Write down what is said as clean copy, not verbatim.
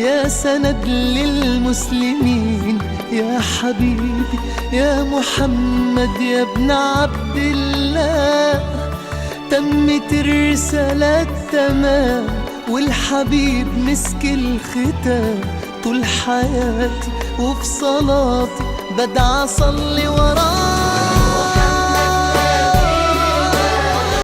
يا سند للمسلمين، يا حبيبي يا محمد يا ابن عبد الله. تمت الرسالة تمام والحبيب مسك الختام. طول حياتي وفي صلاتي بدعى أصلي وراه.